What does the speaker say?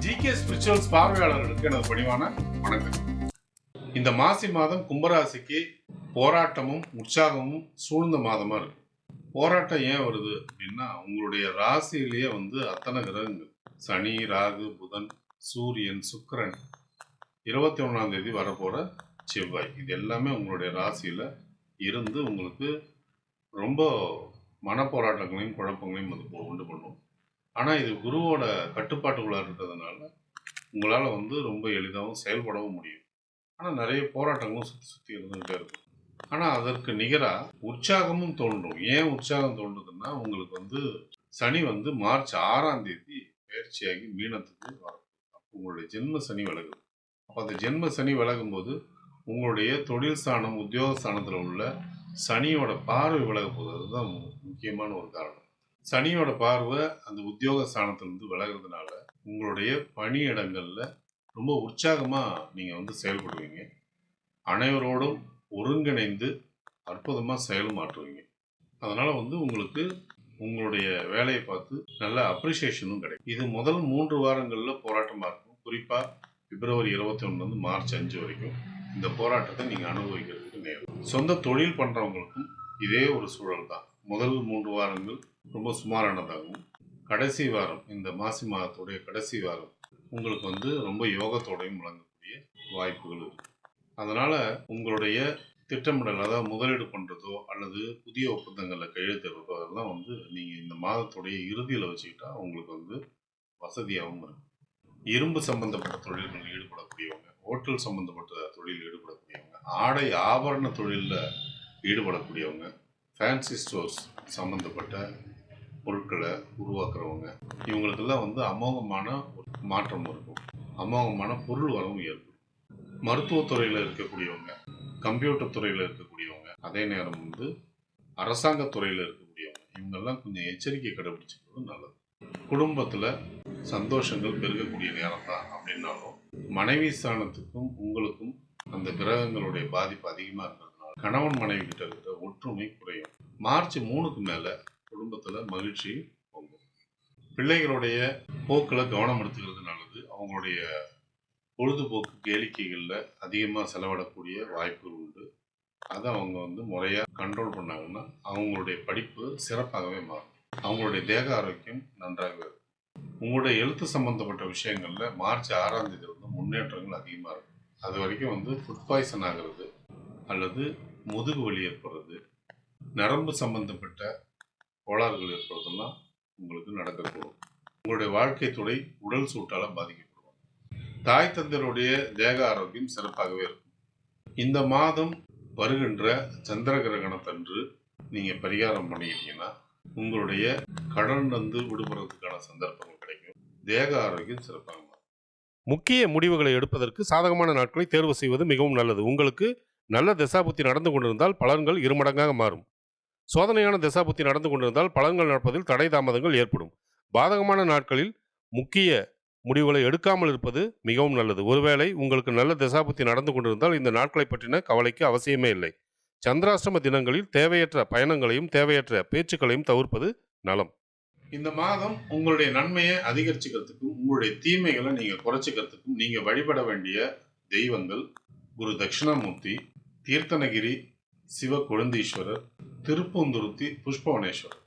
GK spirituals பார்வையாளர்களுக்கு எனது பணிவான வணக்கம். இந்த மாசி மாதம் கும்பராசிக்கு போராட்டமும் உற்சாகமும் சூழ்ந்த மாதமா இருக்கு. போராட்டம் ஏன் வருது அப்படின்னா, உங்களுடைய ராசியிலேயே அத்தனை கிரகங்கள் சனி, ராகு, புதன், சூரியன், சுக்கிரன், 21ஆம் தேதி வரப்போற செவ்வாய், இது எல்லாமே உங்களுடைய ராசியில இருந்து உங்களுக்கு ரொம்ப மனப்போராட்டங்களையும் குழப்பங்களையும் உண்டு பண்ணும். ஆனால் இது குருவோட கட்டுப்பாட்டுக்குள்ளாக இருக்கிறதுனால உங்களால் ரொம்ப எளிதாகவும் செயல்படவும் முடியும். ஆனால் நிறைய போராட்டங்களும் சுற்றி சுற்றி இருந்துகிட்டே இருக்கும். ஆனால் அதற்கு நிகராக உற்சாகமும் தோன்றும். ஏன் உற்சாகம் தோன்றுதுன்னா, உங்களுக்கு சனி மார்ச் 6ஆம் தேதி பயிற்சியாகி மீனத்துக்கு வரும். உங்களுடைய ஜென்ம சனி விலகுது. அப்போ அந்த ஜென்ம சனி விலகும்போது உங்களுடைய தொழில் ஸ்தானம், உத்தியோக ஸ்தானத்தில் உள்ள சனியோட பார்வை விலக போகுது. அதுதான் முக்கியமான ஒரு காரணம். சனியோட பார்வை அந்த உத்தியோக ஸ்தானத்திலிருந்து விலகிறதுனால உங்களுடைய பணியிடங்களில் ரொம்ப உற்சாகமாக நீங்கள் செயல்படுவீங்க. அனைவரோடும் ஒருங்கிணைந்து அற்புதமாக செயல்மாற்றுவீங்க. அதனால் உங்களுக்கு உங்களுடைய வேலையை பார்த்து நல்ல அப்ரிசியேஷனும் கிடைக்கும். இது முதல் 3 வாரங்களில் போராட்டமாக இருக்கும். குறிப்பாக பிப்ரவரி 21 மார்ச் 5 வரைக்கும் இந்த போராட்டத்தை நீங்கள் அனுபவிக்கிறதுக்கு நேரம். சொந்த தொழில் பண்ணுறவங்களுக்கும் இதே ஒரு சூழல் தான். முதல் 3 வாரங்கள் ரொம்ப சுமாரானதாகவும், கடைசி வாரம், இந்த மாசி மாதத்துடைய கடைசி வாரம் உங்களுக்கு ரொம்ப யோகத்தோடையும் வழங்கக்கூடிய வாய்ப்புகள் இருக்கு. அதனால உங்களுடைய திட்டமிடல், அதாவது முதலீடு பண்ணுறதோ அல்லது புதிய ஒப்பந்தங்களில் கையெழுத்திடுறதோ, அதெல்லாம் நீங்கள் இந்த மாதத்துடைய இறுதியில் வச்சுக்கிட்டா உங்களுக்கு வசதியாகவும் இருக்கும். இரும்பு சம்பந்தப்பட்ட தொழில்களில் ஈடுபடக்கூடியவங்க, ஹோட்டல் சம்பந்தப்பட்ட தொழிலில் ஈடுபடக்கூடியவங்க, ஆடை ஆபரண தொழிலில் ஈடுபடக்கூடியவங்க, ஃபேன்சி ஸ்டோர்ஸ் சம்மந்தப்பட்ட பொருட்களை உருவாக்குறவங்க, இவங்களுக்கெல்லாம் அமோகமான ஒரு மாற்றம் இருக்கும். அமோகமான பொருள் வரவும் ஏற்படும். மருத்துவத்துறையில் இருக்கக்கூடியவங்க, கம்ப்யூட்டர் துறையில் இருக்கக்கூடியவங்க, அதே நேரம் அரசாங்க துறையில் இருக்கக்கூடியவங்க, இவங்கெல்லாம் கொஞ்சம் எச்சரிக்கை கடைபிடிச்சிக்கிறது நல்லது. குடும்பத்தில் சந்தோஷங்கள் பெருகக்கூடிய நேரம் தான் அப்படின்னாலும், மனைவி ஸ்தானத்துக்கும் உங்களுக்கும் அந்த கிரகங்களுடைய பாதிப்பு அதிகமாக இருக்கிறதுனால கணவன் மனைவி கிட்ட இருக்கிற ஒற்றுமை குறையும். மார்ச் 3க்கு மேலே குடும்பத்தில் மகிழ்ச்சி பொங்கும். பிள்ளைகளுடைய போக்கில் கவனம் எடுத்துக்கிறது நல்லது. அவங்களுடைய பொழுதுபோக்கு கேளிக்கைகளில் அதிகமாக செலவிடக்கூடிய வாய்ப்புகள் உண்டு. அதை அவங்க முறையாக கண்ட்ரோல் பண்ணாங்கன்னா அவங்களுடைய படிப்பு சிறப்பாகவே மாறும். அவங்களுடைய தேக ஆரோக்கியம் நன்றாகவே இருக்கும். உங்களுடைய எழுத்து சம்பந்தப்பட்ட விஷயங்களில் மார்ச் 6ஆம் தேதி முன்னேற்றங்கள் அதிகமாக இருக்கும். அது வரைக்கும் ஃபுட் பாய்சன் ஆகிறது அல்லது முதுகு வலி ஏற்படுறது, நரம்பு சம்பந்தப்பட்ட கோளாறுகள் ஏற்படுறதெல்லாம் உங்களுக்கு நடக்கக்கூடும். உங்களுடைய வாழ்க்கை துறை உடல் சூட்டால் பாதிக்கப்படுவாங்க. தாய் தந்தையருடைய தேக ஆரோக்கியம் சிறப்பாகவே இருக்கும். இந்த மாதம் வருகின்ற சந்திர கிரகணத்தன்று நீங்கள் பரிகாரம் பண்ணிக்கிட்டீங்கன்னா உங்களுடைய கடன் விடுபடுறதுக்கான சந்தர்ப்பங்கள் கிடைக்கும். தேக ஆரோக்கியம் சிறப்பாக மாறும். முக்கிய முடிவுகளை எடுப்பதற்கு சாதகமான நாட்களை தேர்வு செய்வது மிகவும் நல்லது. உங்களுக்கு நல்ல தசாபுத்தி நடந்து கொண்டிருந்தால் பலன்கள் 2 மடங்காக மாறும். சோதனையான தசாபுத்தி நடந்து கொண்டிருந்தால் பலன்கள் நடப்பதில் தடை தாமதங்கள் ஏற்படும். பாதகமான நாட்களில் முக்கிய முடிவுகளை எடுக்காமல் இருப்பது மிகவும் நல்லது. ஒருவேளை உங்களுக்கு நல்ல தசாபுத்தி நடந்து கொண்டிருந்தால் இந்த நாட்களை பற்றின கவலைக்கு அவசியமே இல்லை. சந்திராஷ்டம தினங்களில் தேவையற்ற பயணங்களையும் தேவையற்ற பேச்சுக்களையும் தவிர்ப்பது நலம். இந்த மாதம் உங்களுடைய நன்மையை அதிகரிச்சுக்கிறதுக்கும் உங்களுடைய தீமைகளை நீங்கள் குறைச்சிக்கிறதுக்கும் நீங்கள் வழிபட வேண்டிய தெய்வங்கள் குரு தட்சிணாமூர்த்தி, தீர்த்தனகிரி சிவ கொழுந்தீஸ்வரர், திருப்பூந்துருத்தி புஷ்பவனேஸ்வரர்.